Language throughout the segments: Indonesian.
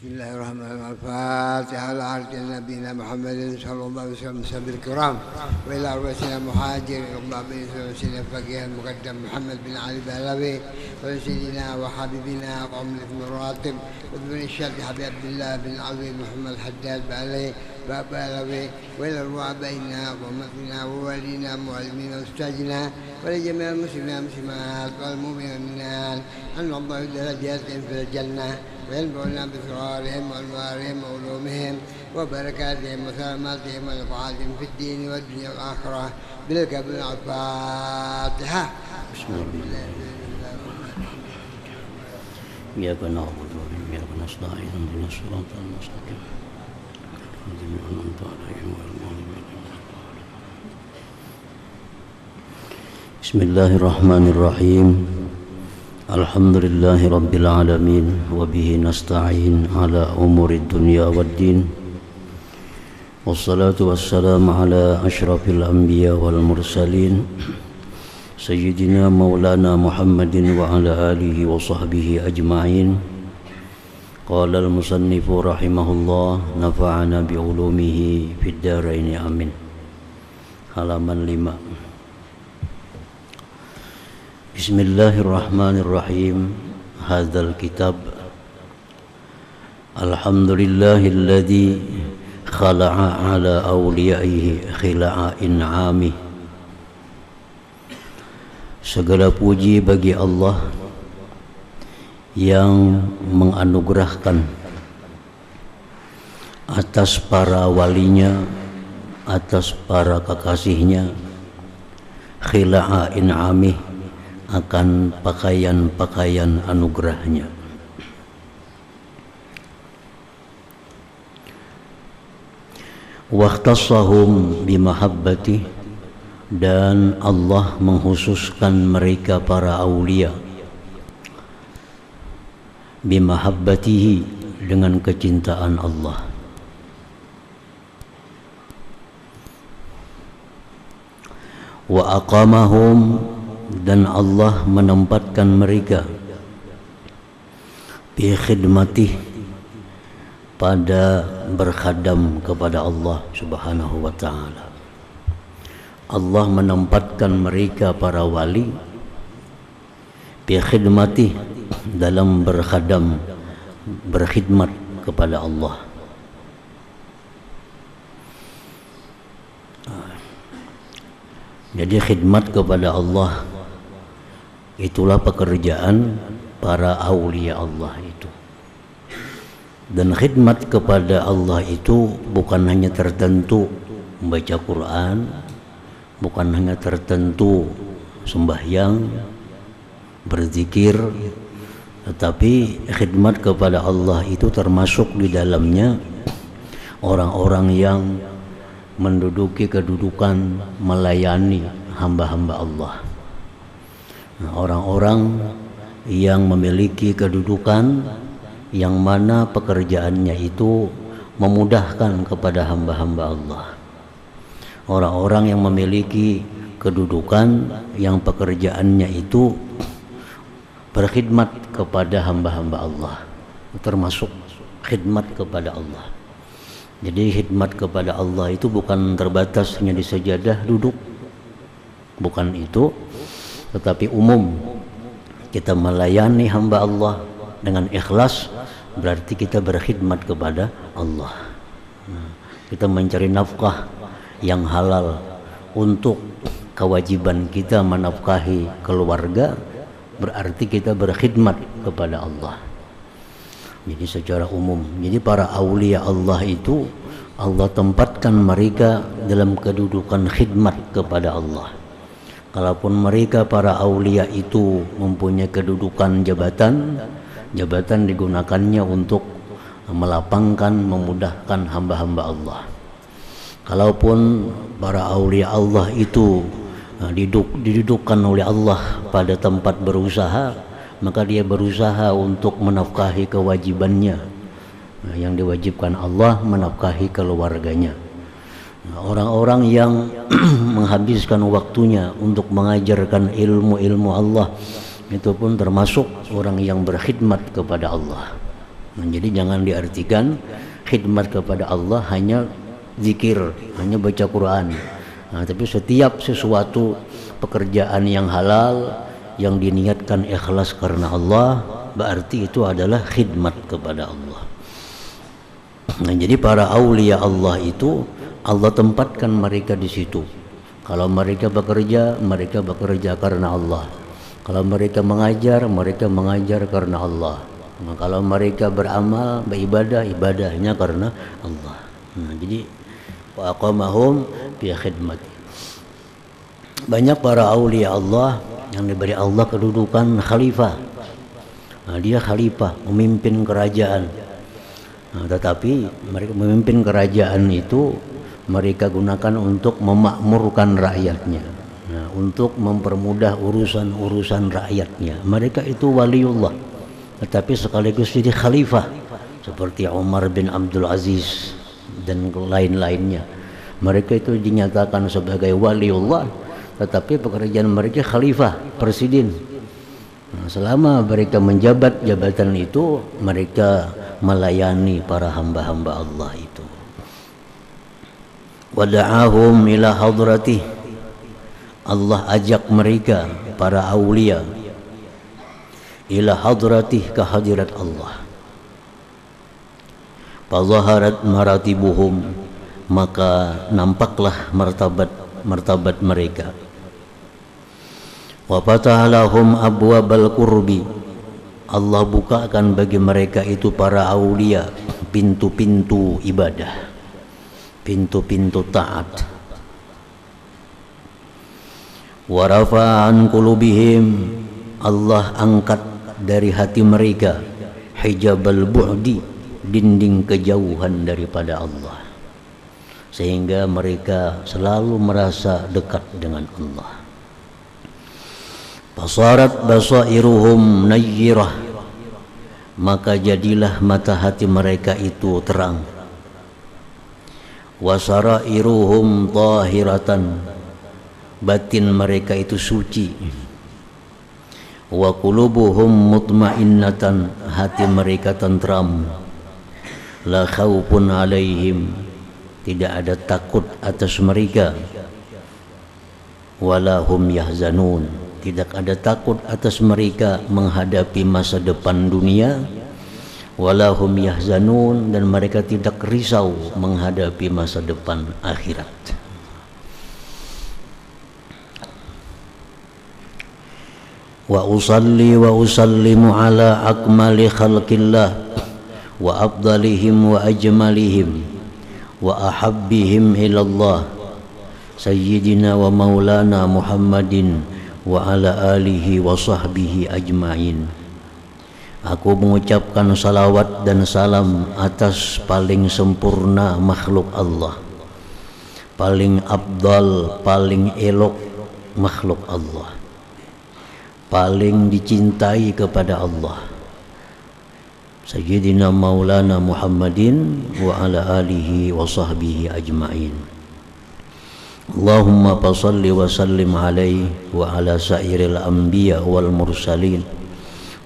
Bismillahirrahmanirrahim. Al-Fatihah ala nabiyina Muhammadin sallallahu alaihi wasallam sahabil kiram wa ila arwahina muhajir Allah bin sayyidina faqih al-muqaddam Muhammad bin Ali Balawi wa sayyidina wa habibina wa ummi al-muratib wa bin syarh Habib Abdullah bin Ali Muhammad Haddad Balawi wa ila arwahina wa ummina wa walina muallimina ustadina wa li jami'il muslimina muslimat wal mu'minin an Allah darajatin fil jannah وينفعنا بأسرارهم وأنوارهم وعلومهم وبركاتهم وسلاماتهم ونفعاتهم في الدين والدنيا والآخرة بالكبر الفاتحة. بسم الله. إياك نعبد وإياك نستعين اهدنا الصراط المستقيم الذين أنعمت عليهم غير المغضوب عليهم. بسم الله الرحمن الرحيم. Alhamdulillahi Rabbil Alamin. Wabihi nasta'in ala umuri dunya waddin. Wassalatu wassalamu ala ashrafil anbiya wal mursalin Sayyidina maulana Muhammadin wa ala alihi wa sahbihi ajma'in. Qala al-musannifu rahimahullah, nafa'ana bi'ulumihi fid daraini amin. Halaman 5. Bismillahirrahmanirrahim. Hadzal kitab alhamdulillahilladzi khala'a ala awliyaihi khila'a in'amih. Segala puji bagi Allah yang menganugerahkan atas para walinya, atas para kekasihnya, khila'a in'amih, akan pakaian-pakaian anugerahnya. Waqtasahum bimahabbati, dan Allah menghususkan mereka para aulia bimahabbatihi, dengan kecintaan Allah. Wa aqamahum, dan Allah menempatkan mereka bi khidmatih, pada berkhadam kepada Allah Subhanahu wa taala. Allah menempatkan mereka para wali bi khidmatih, dalam berkhadam, berkhidmat kepada Allah. Jadi khidmat kepada Allah itulah pekerjaan para aulia Allah itu. Dan khidmat kepada Allah itu bukan hanya tertentu membaca Quran, bukan hanya tertentu sembahyang, berzikir, tetapi khidmat kepada Allah itu termasuk di dalamnya orang-orang yang menduduki kedudukan melayani hamba-hamba Allah. Orang-orang yang memiliki kedudukan yang mana pekerjaannya itu memudahkan kepada hamba-hamba Allah. Orang-orang yang memiliki kedudukan yang pekerjaannya itu berkhidmat kepada hamba-hamba Allah, termasuk khidmat kepada Allah. Jadi khidmat kepada Allah itu bukan terbatas hanya di sajadah duduk, bukan itu, tetapi umum. Kita melayani hamba Allah dengan ikhlas, berarti kita berkhidmat kepada Allah. Kita mencari nafkah yang halal untuk kewajiban kita menafkahi keluarga, berarti kita berkhidmat kepada Allah. Jadi secara umum, jadi para aulia Allah itu Allah tempatkan mereka dalam kedudukan khidmat kepada Allah. Kalaupun mereka para aulia itu mempunyai kedudukan jabatan, jabatan digunakannya untuk melapangkan, memudahkan hamba-hamba Allah. Kalaupun para aulia Allah itu didudukkan oleh Allah pada tempat berusaha, maka dia berusaha untuk menafkahi kewajibannya yang diwajibkan Allah, menafkahi keluarganya. Orang-orang yang menghabiskan waktunya untuk mengajarkan ilmu-ilmu Allah, itu pun termasuk orang yang berkhidmat kepada Allah. Jadi jangan diartikan khidmat kepada Allah hanya zikir, hanya baca Quran. Tapi setiap sesuatu pekerjaan yang halal yang diniatkan ikhlas karena Allah, berarti itu adalah khidmat kepada Allah. Jadi para aulia Allah itu Allah tempatkan mereka di situ. Kalau mereka bekerja karena Allah. Kalau mereka mengajar karena Allah. Kalau mereka beramal, beribadah, ibadahnya karena Allah. Jadi waqamahum fi khidmati. Banyak para aulia Allah yang diberi Allah kedudukan khalifah. Dia khalifah, memimpin kerajaan. Tetapi mereka memimpin kerajaan itu mereka gunakan untuk memakmurkan rakyatnya, untuk mempermudah urusan-urusan rakyatnya. Mereka itu waliullah, tetapi sekaligus jadi khalifah, seperti Umar bin Abdul Aziz dan lain-lainnya. Mereka itu dinyatakan sebagai waliullah, tetapi pekerjaan mereka khalifah, presiden. Selama mereka menjabat jabatan itu, mereka melayani para hamba-hamba Allah itu. Wada'ahum ila hadratih, Allah ajak mereka para aulia ila hadratih, ke hadirat Allah. Fazaharat maratibuhum, maka nampaklah martabat mereka. Wa fatahalahum abwabal qurbi, Allah bukakan bagi mereka itu para aulia pintu-pintu ibadah, pintu-pintu taat. Wa rafa'an qulubihim, Allah angkat dari hati mereka hijabal bu'di, dinding kejauhan daripada Allah, sehingga mereka selalu merasa dekat dengan Allah. Basarat basairuhum nayyirah, maka jadilah mata hati mereka itu terang. Wasarairuhum tahiratan, batin mereka itu suci. Wa qulubuhum mutmainnatan, hati mereka tentram. La khaufun alaihim, tidak ada takut atas mereka. Wala hum yahzanun, tidak ada takut atas mereka menghadapi masa depan dunia. Wala hum yahzanun, dan mereka tidak risau menghadapi masa depan akhirat. Wa usalli wa usallimu ala akmali khalqillah wa afdalihim wa ajmalihim wa ahabbihim ilallah sayyidina wa maulana Muhammadin wa ala alihi wa sahbihi ajma'in. Aku mengucapkan salawat dan salam atas paling sempurna makhluk Allah, paling abdal, paling elok makhluk Allah, paling dicintai kepada Allah, Sayyidina Maulana Muhammadin wa ala alihi wa sahbihi ajma'in. Allahumma fasalli wa sallim alaihi wa ala sairil anbiya wal mursalin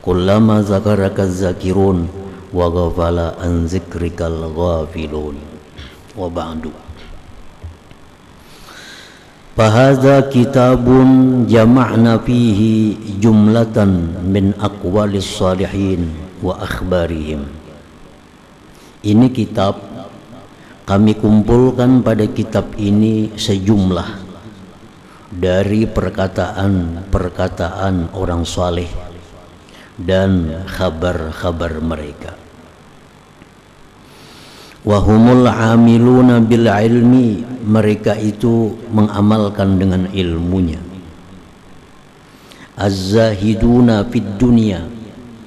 kullama zakaraka zakirun wa ghafala an zikrikal ghafilun. Wa ba'du. Fahadha kitabun jama'na fihi jumlatan min aqwalis salihin wa akhbarihim. Ini kitab, kami kumpulkan pada kitab ini sejumlah dari perkataan-perkataan orang saleh dan khabar-khabar mereka. Wahumul amiluna bil ilmi, mereka itu mengamalkan dengan ilmunya. Az-zahiduna fid dunya,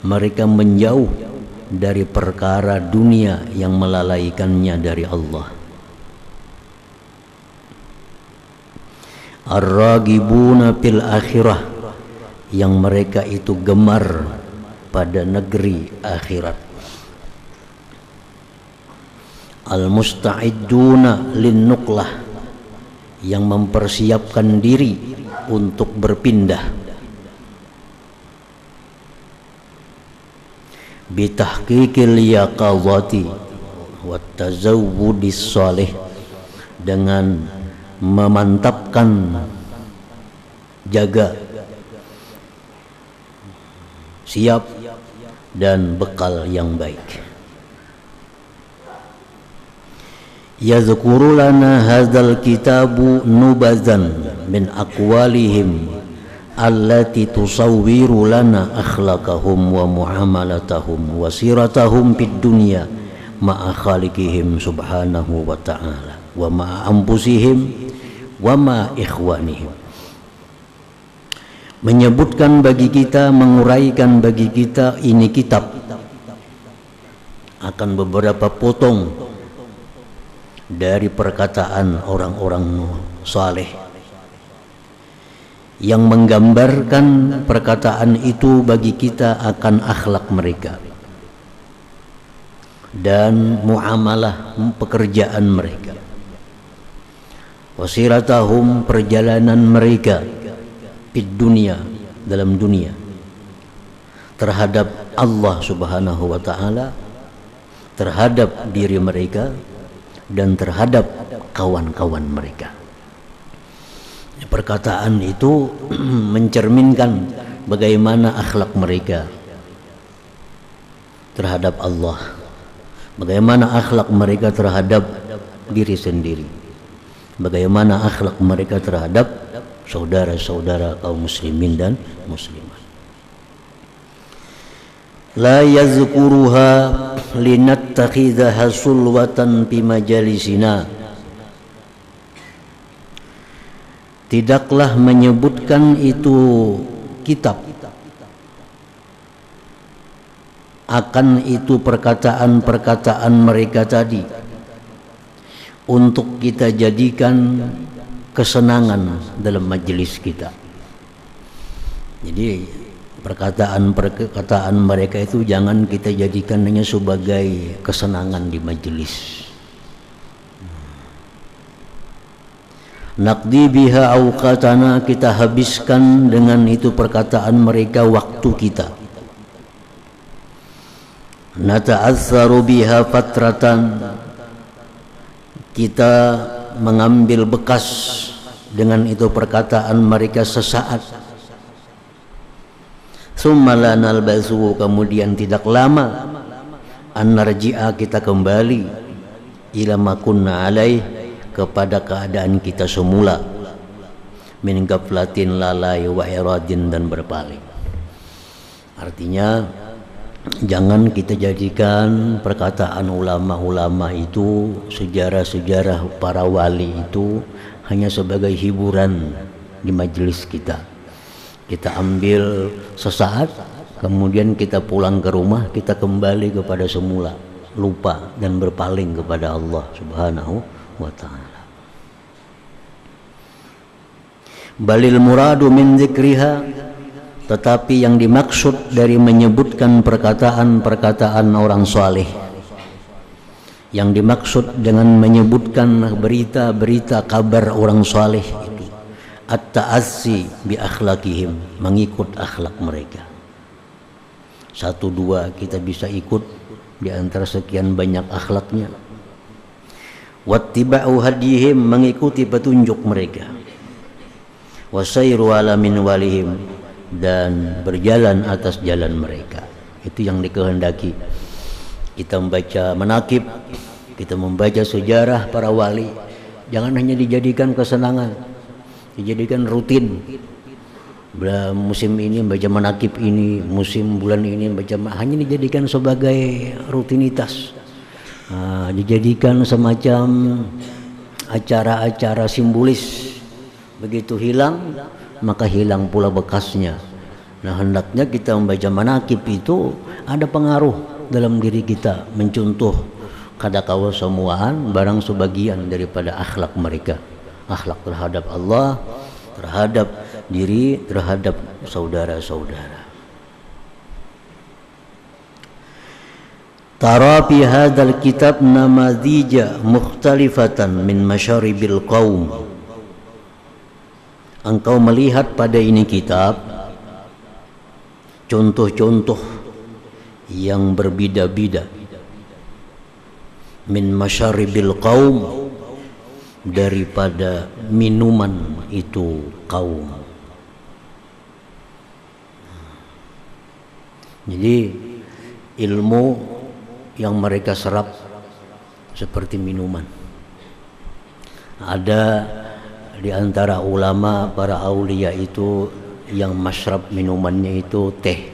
mereka menjauh dari perkara dunia yang melalaikannya dari Allah. Ar-ragibuna fil akhirah, yang mereka itu gemar pada negeri akhirat. Al-musta'idduna lin-nuqlah, yang mempersiapkan diri untuk berpindah. bitahqiqil yaqawati wat tazawwudis shalih, dengan memantapkan jaga, siap dan bekal yang baik. Yadhkuru lana hadzal kitabu nubazan min aqwalihim allati tusawwiru lana akhlaqahum wa muamalatahum wa siratahum fid dunya ma'a khaliqihim subhanahu wa ta'ala wa ma'a anfusihim wa ma'a ikhwanihim. Menyebutkan bagi kita, menguraikan bagi kita ini kitab akan beberapa potong dari perkataan orang-orang saleh yang menggambarkan perkataan itu bagi kita akan akhlak mereka dan muamalah pekerjaan mereka, wasiratahum perjalanan mereka di dunia, dalam dunia, terhadap Allah subhanahu wa ta'ala, terhadap diri mereka dan terhadap kawan-kawan mereka. Perkataan itu mencerminkan bagaimana akhlak mereka terhadap Allah, bagaimana akhlak mereka terhadap diri sendiri, bagaimana akhlak mereka terhadap saudara-saudara kaum muslimin dan muslimat. La yazkuruha linattakhidha sulwatan fi majalisina. Tidaklah menyebutkan itu kitab akan itu perkataan-perkataan mereka tadi untuk kita jadikan kesenangan dalam majelis kita. Jadi perkataan-perkataan mereka itu jangan kita jadikan hanya sebagai kesenangan di majelis. Naqdi biha awqatana, kita habiskan dengan itu perkataan mereka waktu kita. Nata'azzaru biha fatratan, kita mengambil bekas dengan itu perkataan mereka sesaat. Summa la nalbasu, kemudian tidak lama an narji'a, kita kembali ila ma kunna alaih, kepada keadaan kita semula, min ghaflatin, lalai, wa iradin, dan berpaling. Artinya jangan kita jadikan perkataan ulama-ulama itu, sejarah-sejarah para wali itu hanya sebagai hiburan di majelis kita. Kita ambil sesaat, kemudian kita pulang ke rumah, kita kembali kepada semula, lupa dan berpaling kepada Allah subhanahu wa ta'ala. Balil muradu min dzikriha, tetapi yang dimaksud dari menyebutkan perkataan-perkataan orang saleh, yang dimaksud dengan menyebutkan berita-berita kabar orang saleh itu at-ta'assi bi akhlaqihim, mengikut akhlak mereka. Satu dua kita bisa ikut di antara sekian banyak akhlaknya. Wattiba'u hadihim, mengikuti petunjuk mereka. Wasairu ala minwalihim, dan berjalan atas jalan mereka. Itu yang dikehendaki. Kita membaca manaqib, kita membaca sejarah para wali, jangan hanya dijadikan kesenangan, dijadikan rutin. Musim ini baca manaqib ini, musim bulan ini baca, hanya dijadikan sebagai rutinitas. Dijadikan semacam acara-acara simbolis. Begitu hilang, maka hilang pula bekasnya. Nah, hendaknya kita membaca manaqib itu ada pengaruh dalam diri kita, mencontoh kadakawa semuaan barang sebagian daripada akhlak mereka, akhlak terhadap Allah, terhadap diri, terhadap saudara-saudara. Tara fi hadzal kitab namadzija mukhtalifatan min masyaribil qaum. Engkau melihat pada ini kitab contoh-contoh yang berbida-bida, min masyaribil qaum, daripada minuman itu kaum. Jadi ilmu yang mereka serap seperti minuman. Ada di antara ulama para aulia itu yang masyrab minumannya itu teh,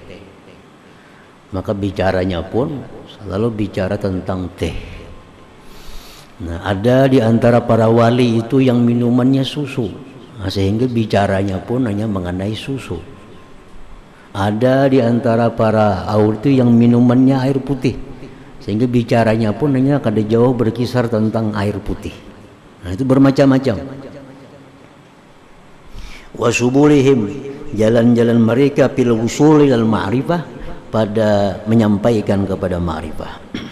maka bicaranya pun selalu bicara tentang teh. Nah, ada di antara para wali itu yang minumannya susu, nah, sehingga bicaranya pun hanya mengenai susu. Ada di antara para aulia itu yang minumannya air putih, sehingga bicaranya pun hanya kada jauh berkisar tentang air putih. Nah, itu bermacam-macam. Wasubulihim, jalan-jalan mereka fil wusuli al ma'rifah, pada menyampaikan kepada ma'rifah.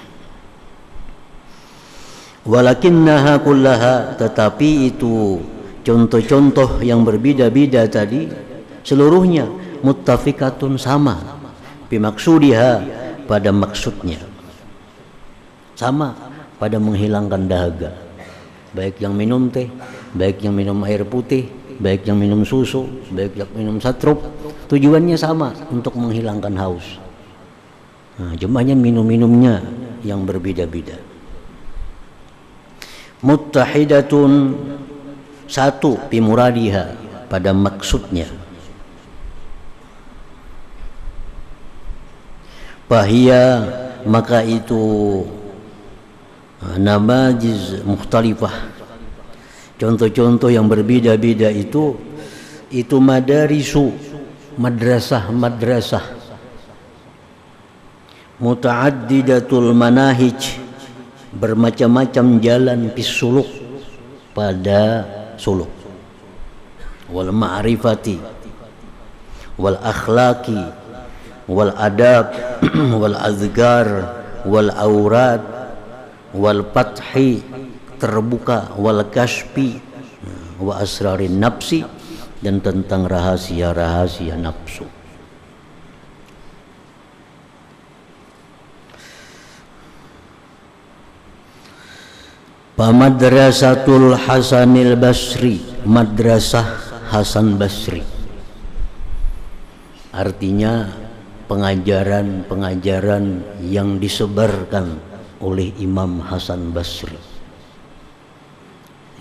Walakinnaha kullaha, tetapi itu contoh-contoh yang berbeda-beda tadi seluruhnya muttafiqatun, sama, bimaksudiha, pada maksudnya, sama pada menghilangkan dahaga, baik yang minum teh, baik yang minum air putih, baik yang minum susu, baik yang minum satrup, tujuannya sama, untuk menghilangkan haus. Nah, cumanya minum-minumnya yang berbeda-beda. Muttahidatun, satu, bimuradiha, pada maksudnya. Bahia, maka itu namajiz mukhtalifah, contoh-contoh yang berbeda-beda itu madarisu, madrasah muta'addidatul manahij, bermacam-macam jalan pisuluk, pada suluk, wal ma'rifati wal akhlaqi wal adab wal azgar wal aurad wal fathi, terbuka, wal kashfi wa asrarin nafsi, dan tentang rahasia-rahasia nafsu. Pamadrasatul Hasanil Basri, madrasah Hasan Basri, artinya pengajaran-pengajaran yang disebarkan oleh Imam Hasan Basri.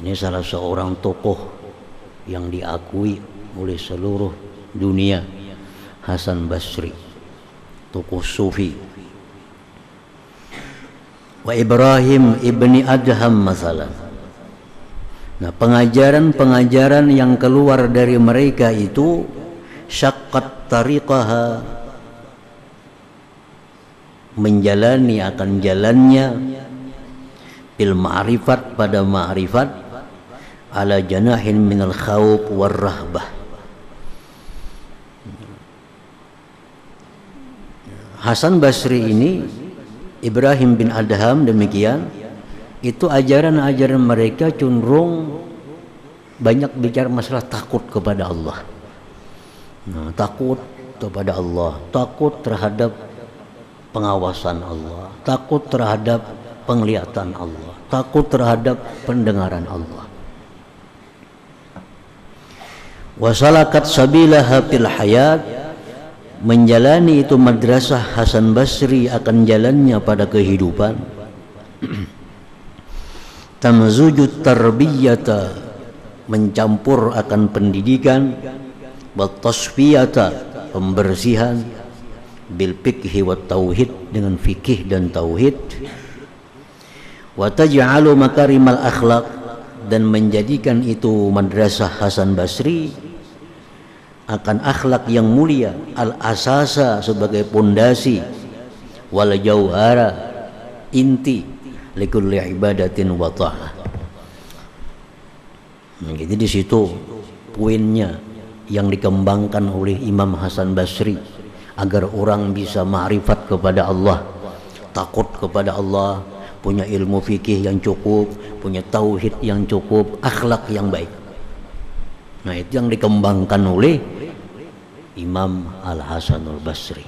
Ini salah seorang tokoh yang diakui oleh seluruh dunia, Hasan Basri, tokoh sufi. Wa Ibrahim ibni Adham masalah. Nah, pengajaran-pengajaran yang keluar dari mereka itu syaqqat tariqaha, menjalani akan jalannya, bil ma'rifat, pada ma'rifat, ala janahin minal khawf war rahbah. Hasan Basri ini, Ibrahim bin Adham demikian, itu ajaran-ajaran mereka cenderung banyak bicara masalah takut kepada Allah. Nah, takut kepada Allah, takut terhadap pengawasan Allah, takut terhadap penglihatan Allah, takut terhadap pendengaran Allah. Wasalakat sabilaha fil hayat, menjalani itu madrasah Hasan Basri akan jalannya pada kehidupan. Tamzujut tarbiyata, mencampur akan pendidikan, wat tasfiyata, pembersihan, bil fikhi wat tauhid, dengan fikih dan tauhid, wa taj'alu makarimal akhlak, dan menjadikan itu madrasah Hasan Basri akan akhlak yang mulia, al asasa, sebagai pondasi, wal jauhara, inti, likulli ibadatin wa ta'ah. Jadi di situ poinnya yang dikembangkan oleh Imam Hasan Basri, agar orang bisa ma'rifat kepada Allah, takut kepada Allah, punya ilmu fikih yang cukup, punya tauhid yang cukup, akhlak yang baik. Nah, itu yang dikembangkan oleh Imam Al-Hasanul Basri.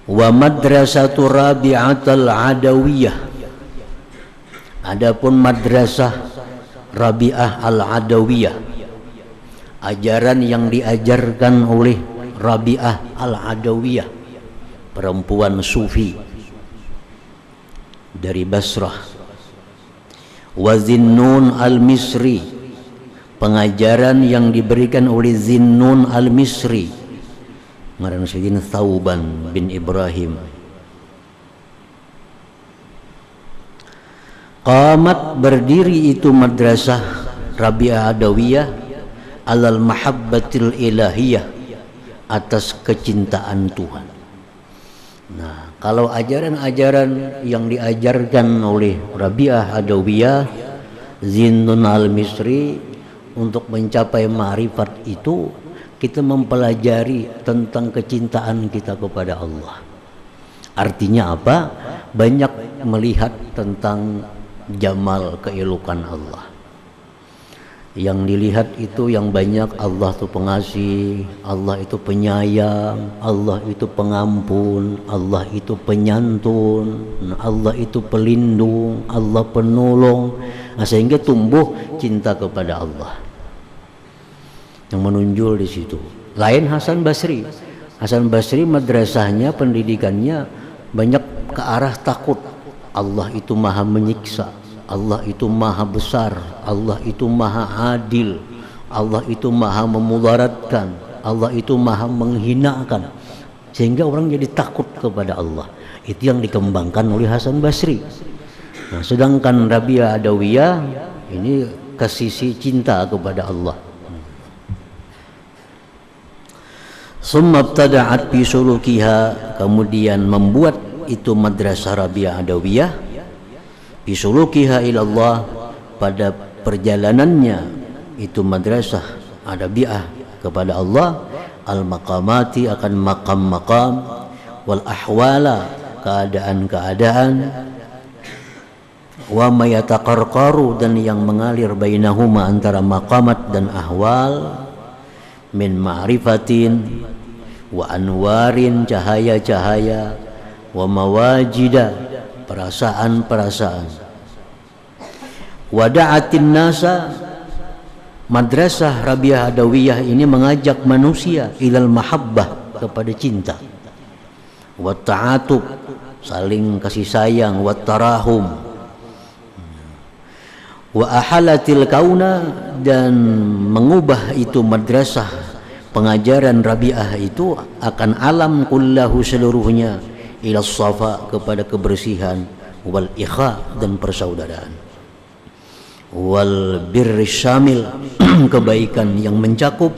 Wa madrasatu Rabi'atul Adawiyah, adapun madrasah Rabi'ah Al-Adawiyah, ajaran yang diajarkan oleh Rabi'ah Al-Adawiyah, perempuan sufi dari Basrah. Wa Zinnun Al-Misri, pengajaran yang diberikan oleh Zinnun Al-Misri, ngaran Sayyidina Thauban bin Ibrahim. Qamat, berdiri itu madrasah Rabi'ah Adawiyah alal mahabbatil ilahiyah, atas kecintaan Tuhan. Nah, kalau ajaran-ajaran yang diajarkan oleh Rabi'ah Adawiyah, Zinnun Al-Misri, untuk mencapai ma'rifat itu kita mempelajari tentang kecintaan kita kepada Allah. Artinya apa? Banyak melihat tentang jamal, keelokan Allah. Yang dilihat itu yang banyak, Allah itu pengasih, Allah itu penyayang, Allah itu pengampun, Allah itu penyantun, Allah itu pelindung, Allah penolong. Nah, sehingga tumbuh cinta kepada Allah yang menonjol di situ. Lain Hasan Basri. Hasan Basri madrasahnya, pendidikannya banyak ke arah takut. Allah itu maha menyiksa, Allah itu maha besar, Allah itu maha adil, Allah itu maha memudaratkan, Allah itu maha menghinakan, sehingga orang jadi takut kepada Allah. Itu yang dikembangkan oleh Hasan Basri. Nah, sedangkan Rabi'ah Adawiyah ini ke sisi cinta kepada Allah. Summa ibtada'at fi sulukiha, kemudian membuat itu madrasah Rabi'ah Adawiyah fi sulukiha ilallah, pada perjalanannya itu madrasah Adawiyah kepada Allah, al-maqamati, akan maqam-maqam, wal ahwala, keadaan-keadaan, wa ma yataqarqaru, dan yang mengalir bainahuma, antara maqamat dan ahwal, min ma'rifatin wa anwarin, cahaya-cahaya, wa mawajida, perasaan-perasaan. Wada'atin nasa, madrasah Rabi'ah Adawiyah ini mengajak manusia ilal mahabbah, kepada cinta, wa ta'atub, saling kasih sayang, wa tarahum, wa ahalatil kauna, dan mengubah itu madrasah pengajaran Rabi'ah itu akan alam kullahu, seluruhnya, ila safa, kepada kebersihan, wal ikha, dan persaudaraan, wal birri syamil, kebaikan yang mencakup,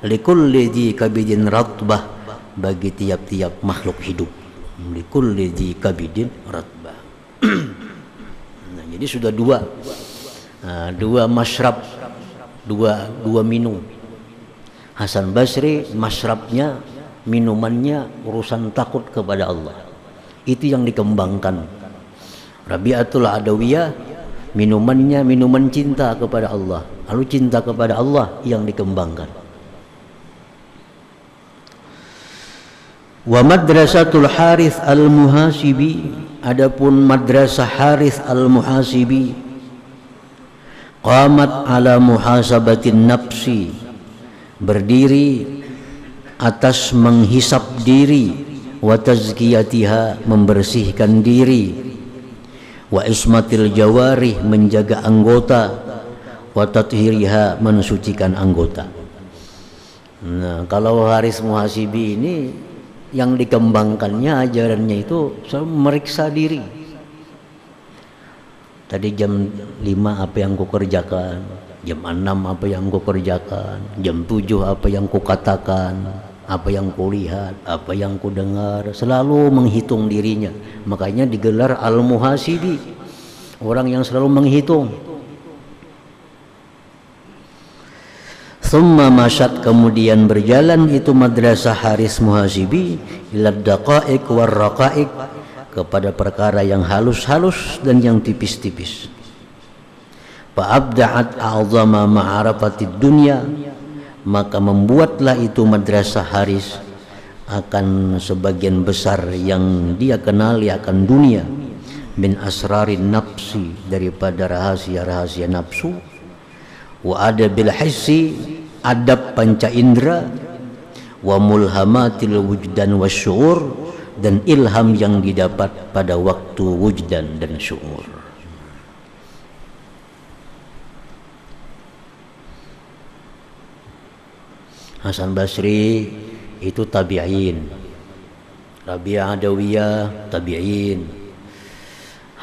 likulli dzi kabidin ratbah, bagi tiap-tiap makhluk hidup, likulli dzi kabidin ratbah. Nah, jadi sudah dua masyrab, dua minum. Hasan Basri masyrabnya, minumannya urusan takut kepada Allah. Itu yang dikembangkan. Rabi'atul Adawiyah minumannya minuman cinta kepada Allah. Lalu cinta kepada Allah yang dikembangkan. Wa madrasatul Harith Al-Muhasibi, adapun madrasah Harith Al-Muhasibi, qamat ala muhasabatin nafsi, berdiri atas menghisap diri, wa tazkiyatiha, membersihkan diri, wa ismatil jawarih, menjaga anggota, wa tathiriha, mensucikan anggota. Nah, kalau Haris Muhasibi ini yang dikembangkannya ajarannya itu meriksa diri. Tadi jam 5 apa yang ku kerjakan, jam 6 apa yang ku kerjakan, jam 7 apa yang ku katakan, apa yang ku lihat, apa yang ku dengar, selalu menghitung dirinya. Makanya digelar Al-Muhasibi, orang yang selalu menghitung. Thumma masyad, kemudian berjalan itu madrasah Haris Muhasibi ilad daqaiq war raqaiq, kepada perkara yang halus-halus dan yang tipis-tipis. Fa'abda'at a'zama ma'arafatid dunya, maka membuatlah itu madrasah Haris akan sebagian besar yang dia kenali akan dunia, min asrarin nafsi, daripada rahasia-rahasia nafsu, wa adabil hissi, adab panca indera, wa mulhamatil wujdan wasyuur, dan ilham yang didapat pada waktu wujdan dan syuur. Hasan Basri itu tabi'in, Rabi'ah Adawiyah tabi'in,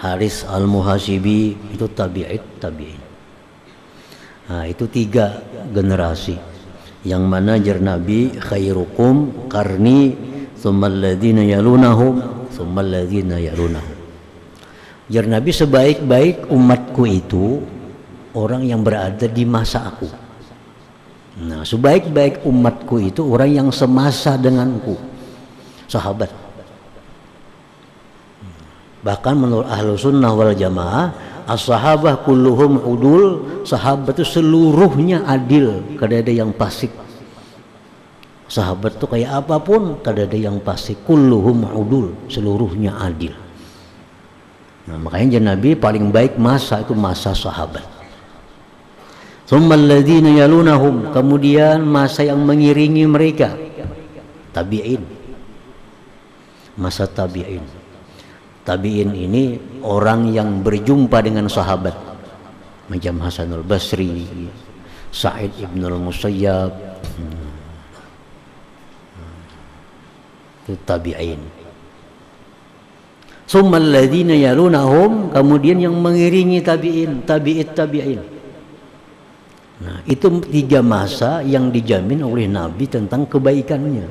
Haris Al-Muhasibi itu tabi'in. Nah, itu 3 generasi yang mana jar Nabi khairukum qarni tsummal ladzina yalunahum tsummal ladzina yalunahum. Jar Nabi sebaik-baik umatku itu orang yang berada di masa aku. Nah, sebaik-baik umatku itu orang yang semasa denganku, sahabat. Bahkan menurut ahlu sunnah wal jamaah, as-sahabah kulluhum udul, sahabat itu seluruhnya adil, kada ada yang fasik. Sahabat itu kayak apapun kada ada yang fasik, kulluhum udul, seluruhnya adil. Nah, makanya Nabi paling baik masa itu masa sahabat. Tsummal ladzina yalunahum, kemudian masa yang mengiringi mereka, tabi'in. Masa tabi'in. Tabi'in ini orang yang berjumpa dengan sahabat, macam Hasanul Basri, Sa'id ibn al-Musayyab, itu tabi'in. Tsummal ladzina yalunahum, kemudian yang mengiringi tabi'in, tabi'in. Nah, itu 3 masa yang dijamin oleh Nabi tentang kebaikannya.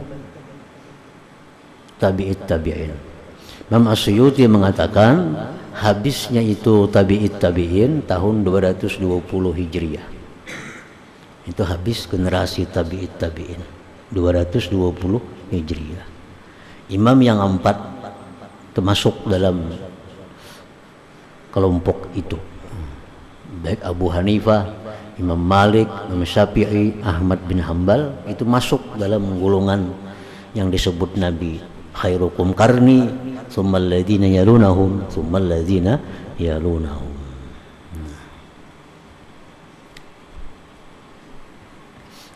Tabi'in. Imam As-Suyuti mengatakan habisnya itu tabi'in tahun 220 Hijriah. Itu habis generasi tabi'in 220 Hijriah. Imam yang 4 termasuk dalam kelompok itu, baik Abu Hanifah, Imam Malik, Imam Syafi'i, Ahmad bin Hambal, itu masuk dalam golongan yang disebut Nabi khairukum qarni tsummal ladzina yalunahum tsummal ladzina yalunahum.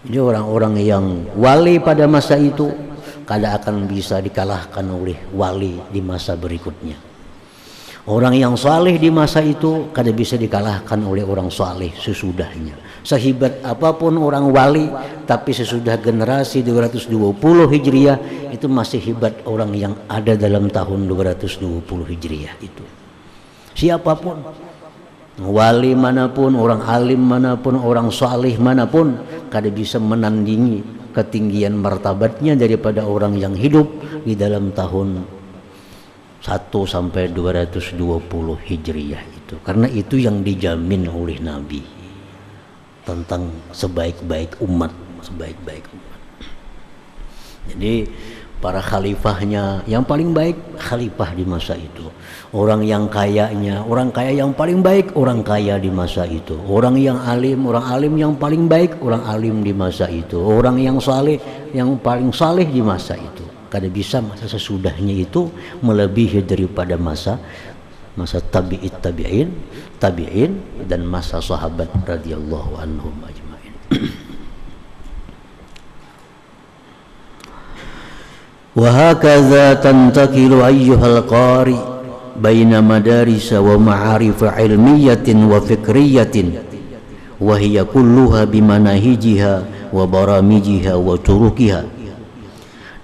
Jadi orang-orang yang wali pada masa itu kada akan bisa dikalahkan oleh wali di masa berikutnya. Orang yang saleh di masa itu kada bisa dikalahkan oleh orang saleh sesudahnya. Sehebat apapun orang wali, tapi sesudah generasi 220 Hijriah itu masih hebat orang yang ada dalam tahun 220 Hijriah itu. Siapapun, wali manapun, orang alim manapun, orang saleh manapun, kada bisa menandingi ketinggian martabatnya daripada orang yang hidup di dalam tahun 1 sampai 220 Hijriah itu. Karena itu yang dijamin oleh Nabi tentang sebaik-baik umat. Jadi para khalifahnya yang paling baik khalifah di masa itu. Orang yang kayanya, orang kaya yang paling baik orang kaya di masa itu. Orang yang alim, orang alim yang paling baik orang alim di masa itu. Orang yang saleh yang paling saleh di masa itu. Kada bisa masa sesudahnya itu melebihi daripada masa tabi'in dan masa sahabat radhiyallahu anhum ajma'in. Wa hakadha tantakilu ayyuhal qari baina madaris wa ma'arif ilmiyatin wa fikriyatin wa hiya kulluha bimanahijiha wa baramijiha wa turukiha.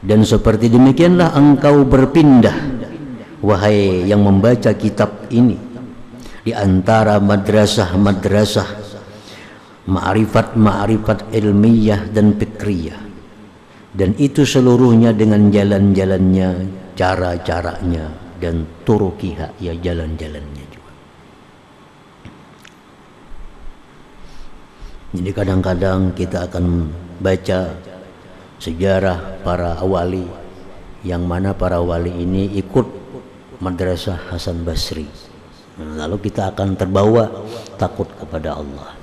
Dan seperti demikianlah engkau berpindah, wahai yang membaca kitab ini, di antara madrasah-madrasah, ma'rifat ilmiyah dan fikriyah. Dan itu seluruhnya dengan jalan-jalannya, cara-caranya, dan turukiha, ya jalan-jalannya juga. Jadi kadang-kadang kita akan baca sejarah para wali, yang mana para wali ini ikut madrasah Hasan Basri. Lalu kita akan terbawa takut kepada Allah.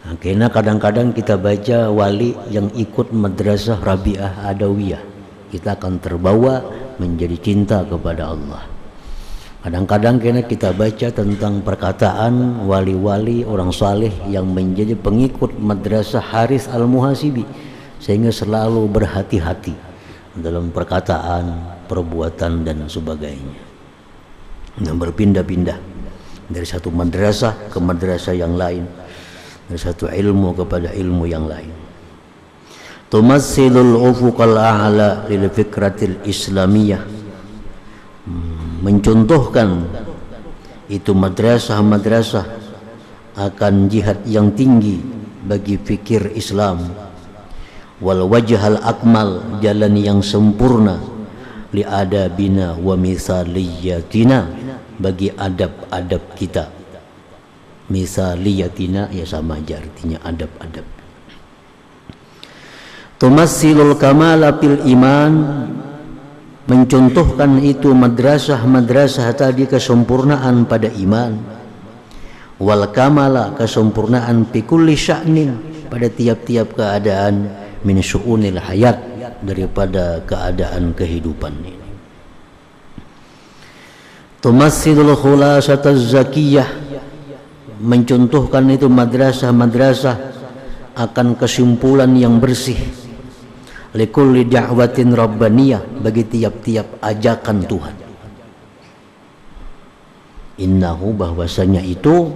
Nah, karena kadang-kadang kita baca wali yang ikut madrasah Rabi'ah Adawiyah, kita akan terbawa menjadi cinta kepada Allah. Kadang-kadang kita baca tentang perkataan wali-wali orang saleh yang menjadi pengikut madrasah Haris Al-Muhasibi, sehingga selalu berhati-hati dalam perkataan, perbuatan dan sebagainya. Nah, berpindah-pindah dari satu madrasah ke madrasah yang lain, dari satu ilmu kepada ilmu yang lain. Tumassilul ufuqal a'la lil fikratil islamiyah, mencontohkan itu madrasah-madrasah akan jihad yang tinggi bagi fikir Islam, wal wajhal akmal, jalan yang sempurna, li adabina wa misaliyatina, bagi adab-adab kita. Misaliyatina ya sama aja artinya adab-adab. Tumassilul kamala fil iman, mencontohkan itu madrasah-madrasah tadi kesempurnaan pada iman, wal kamala, kesempurnaan fi kulli sya'nin, pada tiap-tiap keadaan, min syu'unil hayat, daripada keadaan kehidupan ini. Tumassilul khulasataz zakiyah, mencontohkan itu madrasah-madrasah akan kesimpulan yang bersih, likulli da'watin rabbaniyah, bagi tiap-tiap ajakan Tuhan. Innahu, bahwasanya itu,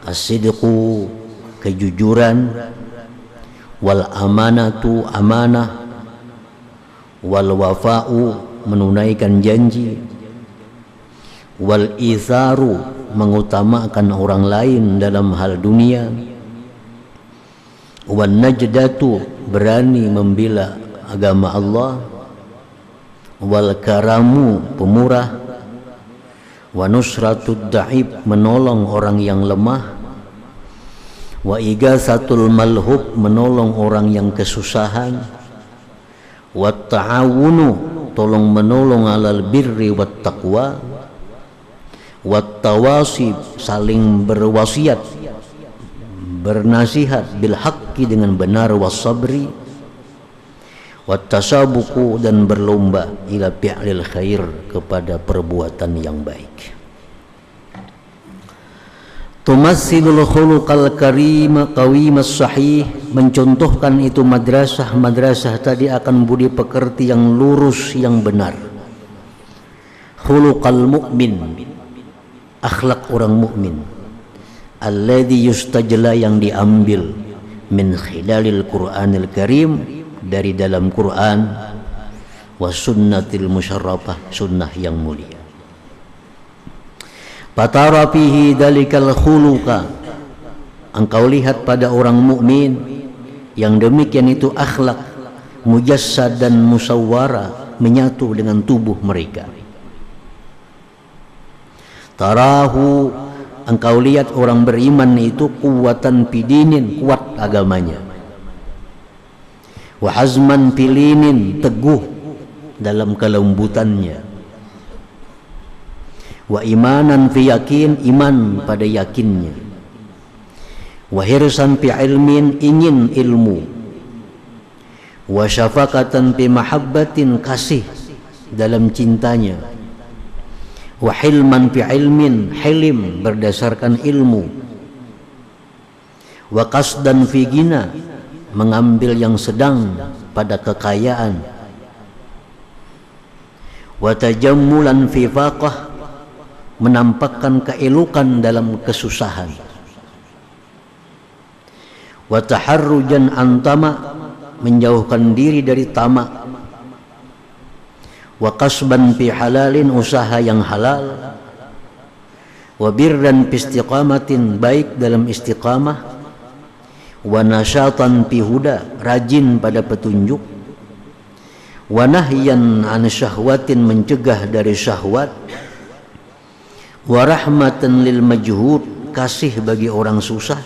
as-sidqu, kejujuran, wal amanatu, amanah, wal wafa'u, menunaikan janji, wal itharu, mengutamakan orang lain dalam hal dunia, wan najdatu, berani membela agama Allah, wal karamu, pemurah, wa nusratud da'ib, menolong orang yang lemah, wa igasatul malhub, menolong orang yang kesusahan, wa ta'awunu, tolong menolong alal birri wat taqwa, wa tawasib, saling berwasiat, bernasihat, bil haqqi, dengan benar, wasabri, wat tasabuku, dan berlomba, ila fi'lil khair, kepada perbuatan yang baik. Tumassilul khuluqal karim qawimas sahih, mencontohkan itu madrasah-madrasah tadi akan budi pekerti yang lurus, yang benar. Khuluqal mu'min, akhlak orang mukmin. Alladzi yustajla, yang diambil, min khilalil Qur'anil Karim, dari dalam Quran, wa sunnatil musyarrafah, sunnah yang mulia. Fatara fihi dalikal khuluqa, engkau lihat pada orang mukmin yang demikian itu akhlak, mujassad dan musawwara, menyatu dengan tubuh mereka. Tarahu, engkau lihat orang beriman itu kuwatan pidinin, kuat agamanya, wa hazman pilinin, teguh dalam kelembutannya, wa imanan fi yakin, iman pada yakinnya, wa hirsan fi ilmin, ingin ilmu, wa syafaqatan fi mahabbatin, kasih dalam cintanya, wa hilman fi ilmin, hilim berdasarkan ilmu, wa qasdan fi gina, mengambil yang sedang pada kekayaan, wa tajammulan fi faqah, menampakkan keelukan dalam kesusahan, wa taharrujan antama, menjauhkan diri dari tamak, wa kasban fi halalin, usaha yang halal, wa birran fi istiqamatin, baik dalam istiqamah, wa nasyatan fi huda, rajin pada petunjuk, wa nahyan an syahwatin, mencegah dari syahwat, wa rahmatan lil majhud, kasih bagi orang susah.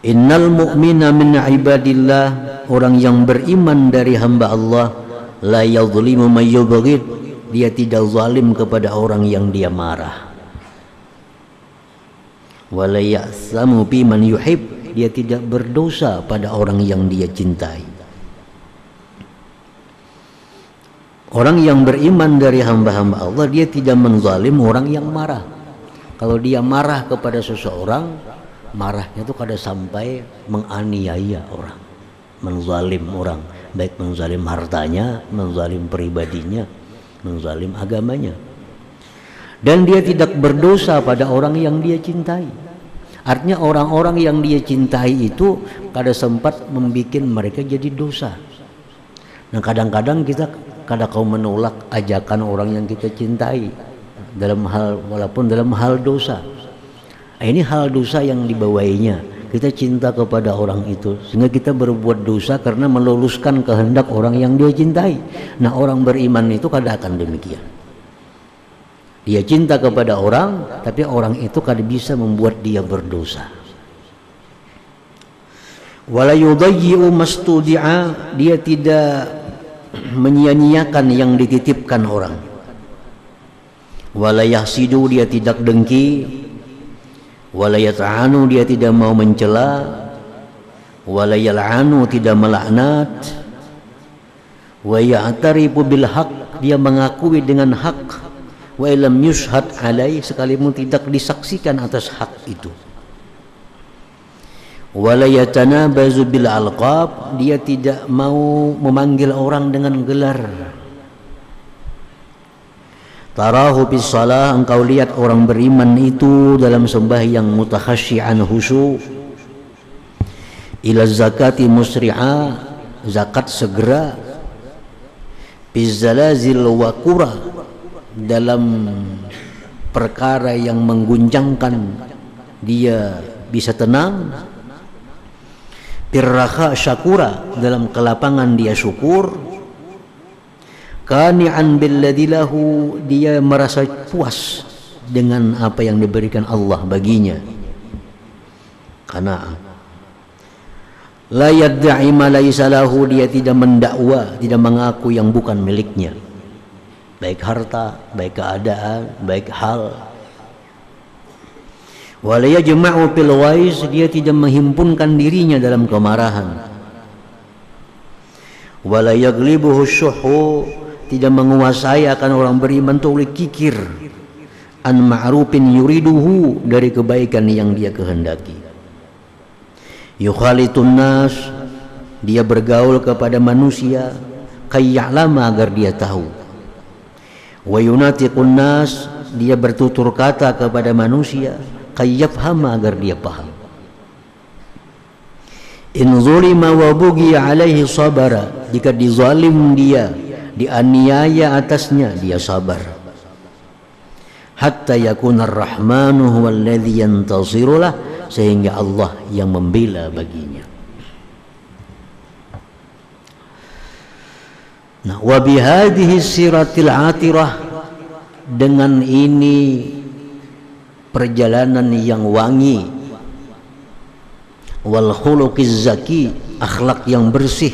Innal mu'mina min ibadillah, orang yang beriman dari hamba Allah, la yadhlimu may yubghid, dia tidak zalim kepada orang yang dia marah. Wa la ya'samu bi man yuhib, dia tidak berdosa pada orang yang dia cintai. Orang yang beriman dari hamba-hamba Allah, dia tidak menzalim orang yang marah. Kalau dia marah kepada seseorang, marahnya itu kada sampai menganiaya orang, menzalim orang, baik menzalim hartanya, menzalim pribadinya, menzalim agamanya. Dan dia tidak berdosa pada orang yang dia cintai. Artinya orang-orang yang dia cintai itu kada sempat membuat mereka jadi dosa. Nah, kadang-kadang kita kada kau menolak ajakan orang yang kita cintai dalam hal, walaupun dalam hal dosa. Ini hal dosa yang dibawainya. Kita cinta kepada orang itu sehingga kita berbuat dosa karena meluluskan kehendak orang yang dia cintai. Nah, orang beriman itu kada akan demikian. Dia cinta kepada orang, tapi orang itu kada bisa membuat dia berdosa. Wala yudayyi'u mastudi'a, dia tidak menyia-nyiakan yang dititipkan orang. Wala yahsidu, dia tidak dengki. Wala yata'anu, dia tidak mau mencela. Wala yal'anu, tidak melaknat. Wa ya'tarifu bil haq, dia mengakui dengan hak. Wa ilam yushhad alaih, sekalipun tidak disaksikan atas hak itu. Wala yatanabazu bil alqab, dia tidak mau memanggil orang dengan gelar. Tarahu bis salah, engkau lihat orang beriman itu dalam sembahyang mutakhasyian khusyuk. Ila zakati musri'a, zakat segera. Bizzalazil wa qura, dalam perkara yang mengguncangkan dia bisa tenang. Birraha syakura, dalam kelapangan dia syukur. Qani'an billadzi lahu, dia merasa puas dengan apa yang diberikan Allah baginya. Qanaah. La yadda'i ma laysa lahu, dia tidak mendakwa, tidak mengaku yang bukan miliknya, baik harta, baik keadaan, baik hal. Wala yajma'u fil ghais, dia tidak menghimpunkan dirinya dalam kemarahan. Wala yaglibuhu syuhu, tidak menguasai akan orang beriman itu oleh kikir. An ma'rufin yuriduhu, dari kebaikan yang dia kehendaki. Yukhalitun nas, dia bergaul kepada manusia. Kayya'lama, agar dia tahu. Wa yunatiqun nas, dia bertutur kata kepada manusia. Kayyafhama, agar dia paham. In zulima wa bughiya alaihi sabara, jika dizalim dia, dianiaya atasnya, dia sabar. Hatta yakuna ar-rahmanu huwal ladzi yantasiru lah, sehingga Allah yang membela baginya. Nah, wa bihadhihi siratil atirah, dengan ini perjalanan yang wangi, wal khuluqiz zaki, akhlak yang bersih,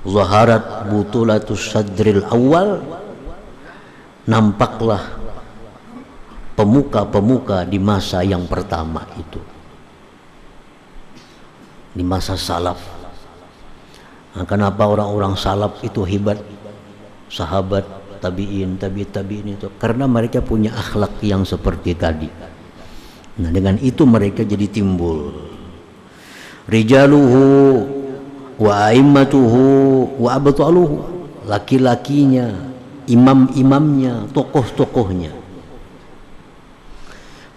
zaharat butulatus sadril awal, nampaklah pemuka-pemuka di masa yang pertama itu, di masa salaf. Nah, kenapa orang-orang salaf itu hebat, sahabat, tabi'in, tabi'in itu? Karena mereka punya akhlak yang seperti tadi. Nah, dengan itu mereka jadi timbul. Rijaluhu wa aimmatuhu wa abtaluhu, laki-lakinya, imam-imamnya, tokoh-tokohnya.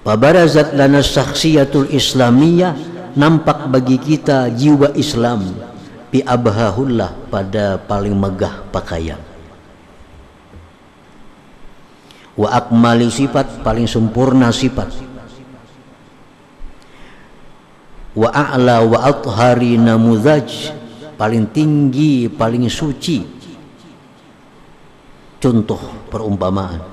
Fabarazat lana syakhsiyatul islamiyah, nampak bagi kita jiwa Islam, bi abhahullah, pada paling megah pakaian. Wa akmali sifat, paling sempurna sifat. Wa a'la wa athhari namuzaj, paling tinggi, paling suci contoh perumpamaan.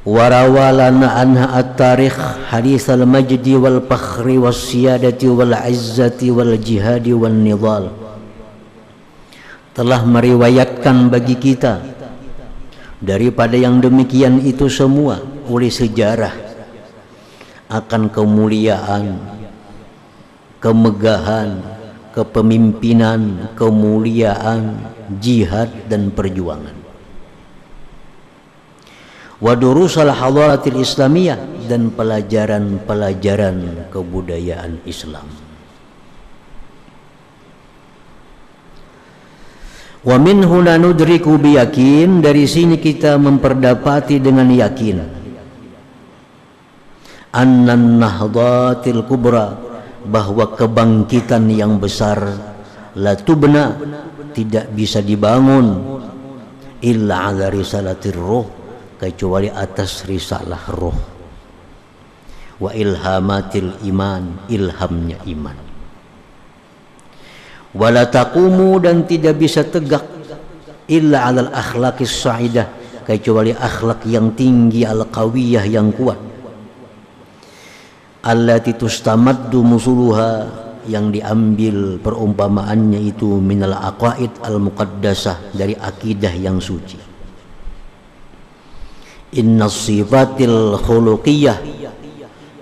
Warawalana anha at-tarikh hadis al-majdi wal fakhri was siyadati wal izzati wal jihadi wan nidal, telah meriwayatkan bagi kita daripada yang demikian itu semua oleh sejarah akan kemuliaan, kemegahan, kepemimpinan, kemuliaan, jihad dan perjuangan. Wa durusal hadaratil islamiyah, dan pelajaran-pelajaran kebudayaan Islam. Wa min huna nudriku biyakin, dari sini kita memperdapati dengan yakin, annan nahdatil kubra, bahwa kebangkitan yang besar, la tubna, tidak bisa dibangun, illa ala risalatir ruh, kecuali atas risalah roh, wa ilhamatil iman, ilhamnya iman, wala taqumu, dan tidak bisa tegak, illa alal akhlaqis sa'idah, kecuali akhlak yang tinggi, al qawiyah, yang kuat, allati tustamaddu musuluha, yang diambil perumpamaannya itu minal aqaid al muqaddasah, dari akidah yang suci. Inna sifatil khuluqiyah,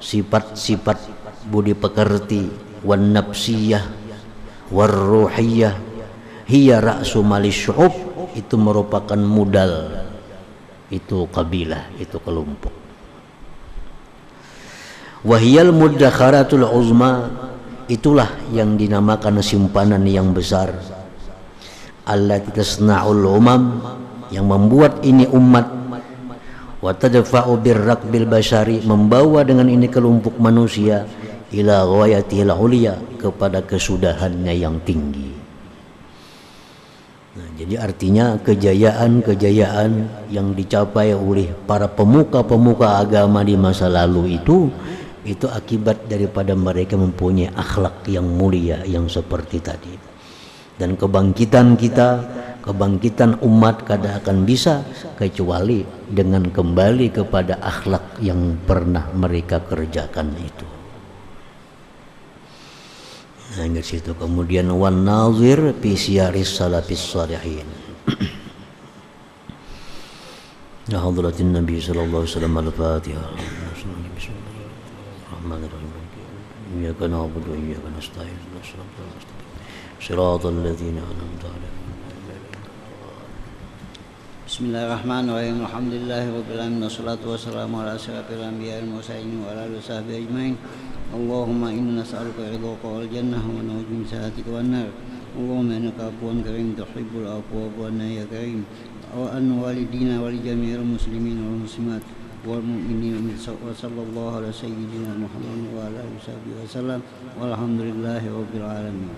sifat-sifat budi pekerti, wan nafsiyah war ruhiyah, hiya ra'su malis syu'ub, itu merupakan modal, itu kabilah, itu kelompok. Wahiyal muddakharatul uzma, itulah yang dinamakan simpanan yang besar. Allati tasna'ul umam, yang membuat ini umat. Wa tadfa'u birrakbil basyari, membawa dengan ini kelompok manusia, ila ghayatihil ulia, kepada kesudahannya yang tinggi. Nah, jadi artinya kejayaan-kejayaan yang dicapai oleh para pemuka-pemuka agama di masa lalu itu akibat daripada mereka mempunyai akhlak yang mulia yang seperti tadi. Dan kebangkitan kita, kebangkitan umat kada akan bisa kecuali dengan kembali kepada akhlak yang pernah mereka kerjakan itu. Nah, di situ kemudian wan nazir fi siyaris salafis salihin. Ya hadratin Nabi sallallahu alaihi wasallam, al-Fatihah. Bismillahirrahmanirrahim. Iyyaka na'budu wa iyyaka nasta'in. Shiratal ladzina an'amta 'alaihim. Bismillahirrahmanirrahim. Alhamdulillahirabbil alamin, wassalatu wassalamu ala asyrafil anbiya'i wal mursalin wa ala alihi washabbihi ajmain. Allahumma inna nas'aluka ridhaka wal jannah wa na'udzu min sakhatika wan nar. Allahumma innaka afuwwun karim tuhibbul afwa fa'fu 'anna ya karim. Wa an walidina wa li jami'il muslimin wal muslimat wal mu'minin wa sallallahu ala sayyidina Muhammad wa ala alihi washabbihi wasallam. Walhamdulillahirabbil alamin.